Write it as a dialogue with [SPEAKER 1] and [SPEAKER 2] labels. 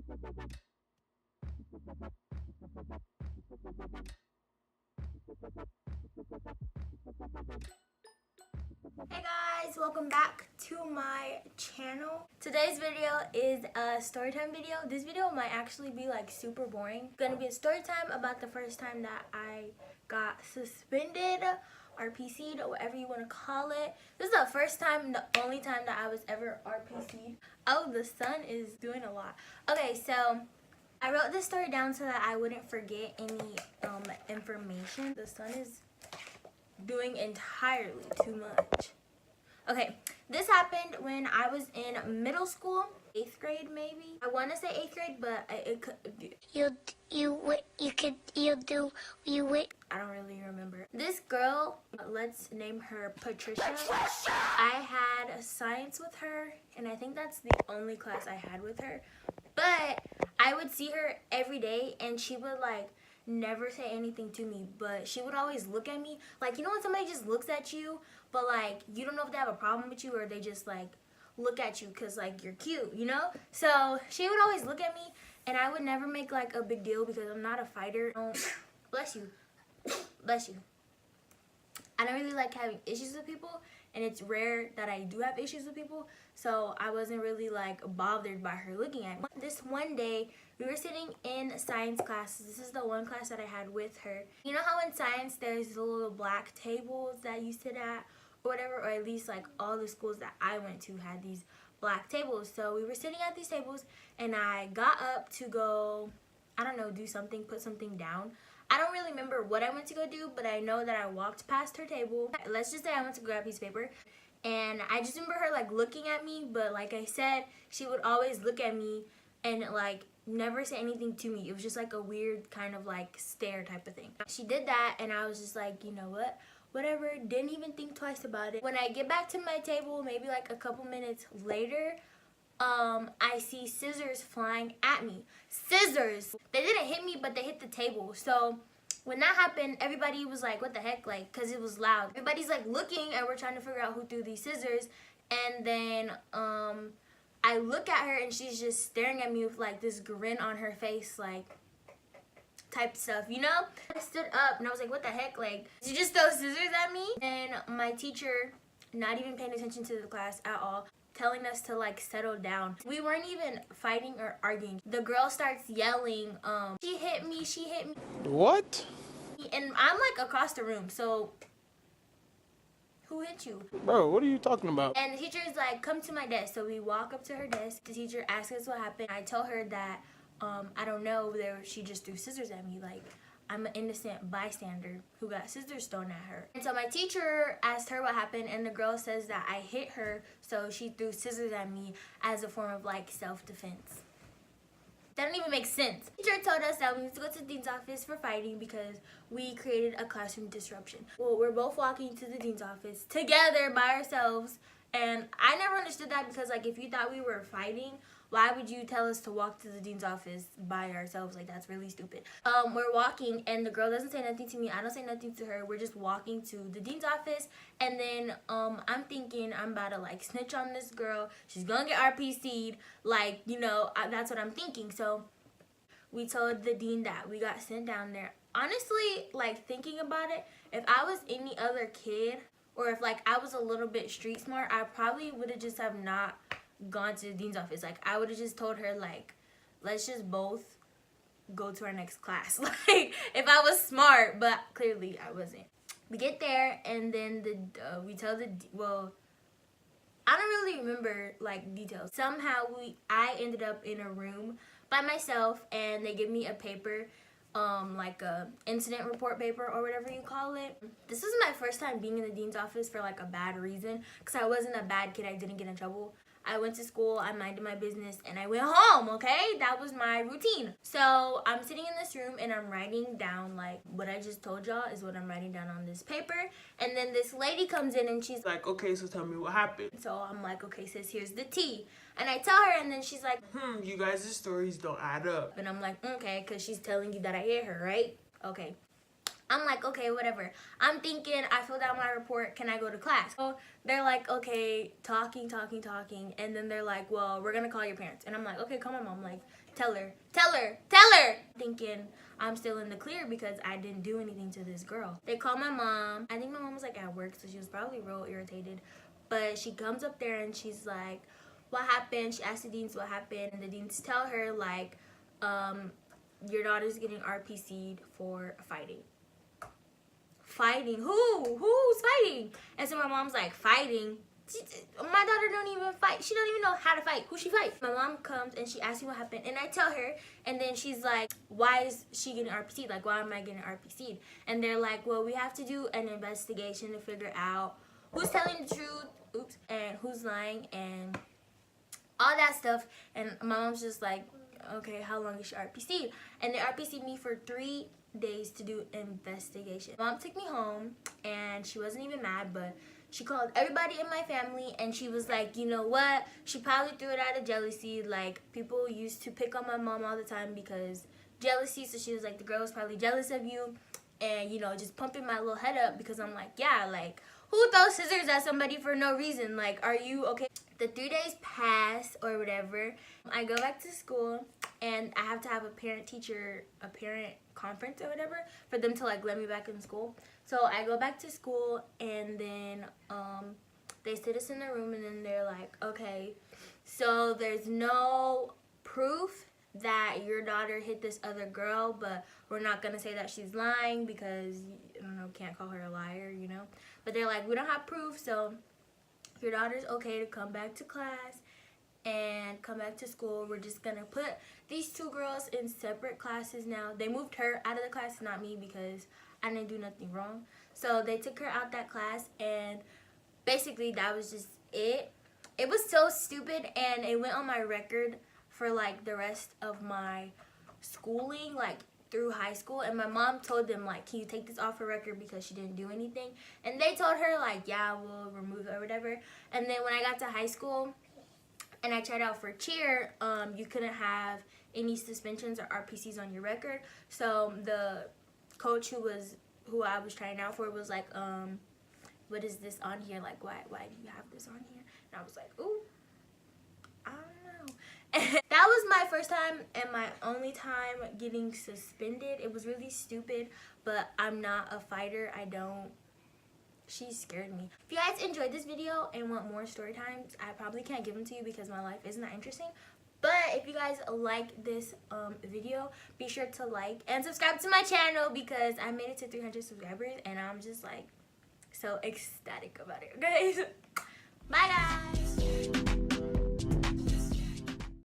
[SPEAKER 1] Hey guys, welcome back to my channel. Today's video is a story time video. This video might actually be like super boring. It's gonna be a story time about the first time that I got suspended, RPC'd, or whatever you want to call it. This is the first time, the only time that I was ever RPC'd. Oh, the sun is doing a lot. Okay, so I wrote this story down so that I wouldn't forget any information. The sun is doing entirely too much. Okay, this happened when I was in middle school, 8th grade maybe. I want to say 8th grade, but it could. I don't really remember. This girl, let's name her Patricia. I had science with her, and I think that's the only class I had with her. But I would see her every day, and she would like never say anything to me, but she would always look at me. Like, you know when somebody just looks at you, but like you don't know if they have a problem with you or they just like look at you because like you're cute, you know? So she would always look at me, and I would never make like a big deal because I'm not a fighter. Bless you. Bless you. I don't really like having issues with people, and it's rare that I do have issues with people, so I wasn't really like bothered by her looking at me. This one day, we were sitting in science class. This is the one class that I had with her. You know how in science there's the little black tables that you sit at or whatever, or at least like all the schools that I went to had these black tables. So we were sitting at these tables, and I got up to go, I don't know, do something, put something down. I don't really remember what I went to go do, but I know that I walked past her table. Let's just say I went to grab a piece of paper, and I just remember her like looking at me, but like I said, she would always look at me and like never say anything to me. It was just like a weird kind of like stare type of thing. She did that, and I was just like, you know what? Whatever, didn't even think twice about it. When I get back to my table, maybe like a couple minutes later, I see scissors flying at me. Scissors! They didn't hit me, but they hit the table. So when that happened, everybody was like, what the heck? Like, because it was loud. Everybody's like looking, and we're trying to figure out who threw these scissors. And then I look at her, and she's just staring at me with like this grin on her face, like type stuff, you know? I stood up, and I was like, what the heck? Like, did you just throw scissors at me? And my teacher, not even paying attention to the class at all, telling us to like settle down. We weren't even fighting or arguing. The girl starts yelling, she hit me, she hit me.
[SPEAKER 2] What?
[SPEAKER 1] And I'm like across the room, so who hit you?
[SPEAKER 2] Bro, what are you talking about?
[SPEAKER 1] And the teacher is like, come to my desk. So we walk up to her desk. The teacher asks us what happened. I tell her that I don't know, she just threw scissors at me. Like, I'm an innocent bystander who got scissors thrown at her. And so my teacher asked her what happened, and the girl says that I hit her, so she threw scissors at me as a form of like self-defense. That don't even make sense. The teacher told us that we need to go to the dean's office for fighting because we created a classroom disruption. Well, we're both walking to the dean's office together by ourselves, and I never understood that because like if you thought we were fighting, why would you tell us to walk to the dean's office by ourselves? Like, that's really stupid. We're walking, and the girl doesn't say nothing to me. I don't say nothing to her. We're just walking to the dean's office, and then I'm thinking I'm about to like snitch on this girl. She's gonna get RPC'd. Like, you know, that's what I'm thinking. So we told the dean that we got sent down there. Honestly, like thinking about it, if I was any other kid, or if like I was a little bit street smart, I probably would have just have not gone to the dean's office. Like, I would have just told her like, let's just both go to our next class. Like, if I was smart, but clearly I wasn't. We get there, and then we tell well, I don't really remember like details. Somehow I ended up in a room by myself, and they give me a paper, like a incident report paper or whatever you call it. This was my first time being in the dean's office for like a bad reason, because I wasn't a bad kid. I didn't get in trouble. I went to school, I minded my business, and I went home, okay? That was my routine. So I'm sitting in this room, and I'm writing down, like, what I just told y'all is what I'm writing down on this paper. And then this lady comes in, and she's like,
[SPEAKER 2] okay, so tell me what happened.
[SPEAKER 1] So I'm like, okay, sis, here's the tea. And I tell her, and then she's like,
[SPEAKER 2] you guys' stories don't add up.
[SPEAKER 1] And I'm like, okay, because she's telling you that I hit her, right? Okay. I'm like, okay, whatever. I'm thinking, I filled out my report, can I go to class? So they're like, okay, talking. And then they're like, well, we're gonna call your parents. And I'm like, okay, call my mom. Like, tell her. Thinking I'm still in the clear because I didn't do anything to this girl. They call my mom. I think my mom was like at work, so she was probably real irritated. But she comes up there and she's like, what happened? She asked the deans what happened. And the deans tell her like, your daughter's getting RPC'd for fighting. Fighting? Who's fighting? And so my mom's like, fighting? My daughter don't even fight. She don't even know how to fight. Who she fight? My mom comes and she asks me what happened, and I tell her, and then she's like, why is she getting RPC'd? Like, why am I getting RPC'd? And they're like, well, we have to do an investigation to figure out who's telling the truth, and who's lying, and all that stuff. And my mom's just like, okay, how long is she RPC'd? And they RPC'd me for 3 days to do investigation. Mom took me home, and she wasn't even mad, but she called everybody in my family, and she was like, you know what? She probably threw it out of jealousy. Like, people used to pick on my mom all the time because jealousy. So she was like, the girl was probably jealous of you, and, you know, just pumping my little head up because I'm like, yeah, like, who throws scissors at somebody for no reason? Like, are you okay? The 3 days pass or whatever. I go back to school, and I have to have a parent conference or whatever for them to like let me back in school. So I go back to school, and then they sit us in the room, and then they're like, okay, so there's no proof that your daughter hit this other girl, but we're not gonna say that she's lying because, I don't know, can't call her a liar, you know. But they're like, we don't have proof, so your daughter's okay to come back to class and come back to school. We're just gonna put these 2 girls in separate classes now. They moved her out of the class, not me, because I didn't do nothing wrong. So they took her out that class, and basically that was just it. It was so stupid, and it went on my record for like the rest of my schooling, like through high school. And my mom told them like, can you take this off her record because she didn't do anything? And they told her like, yeah, we'll remove it or whatever. And then when I got to high school and I tried out for cheer, you couldn't have any suspensions or RPCs on your record. So the coach who I was trying out for was like, what is this on here? Like, why do you have this on here? And I was like, ooh, I don't know. And that was my first time and my only time getting suspended. It was really stupid, but I'm not a fighter. She scared me. If you guys enjoyed this video and want more story times, I probably can't give them to you because my life isn't that interesting. But if you guys like this video, be sure to like and subscribe to my channel because I made it to 300 subscribers and I'm just like so ecstatic about it, guys. Bye guys.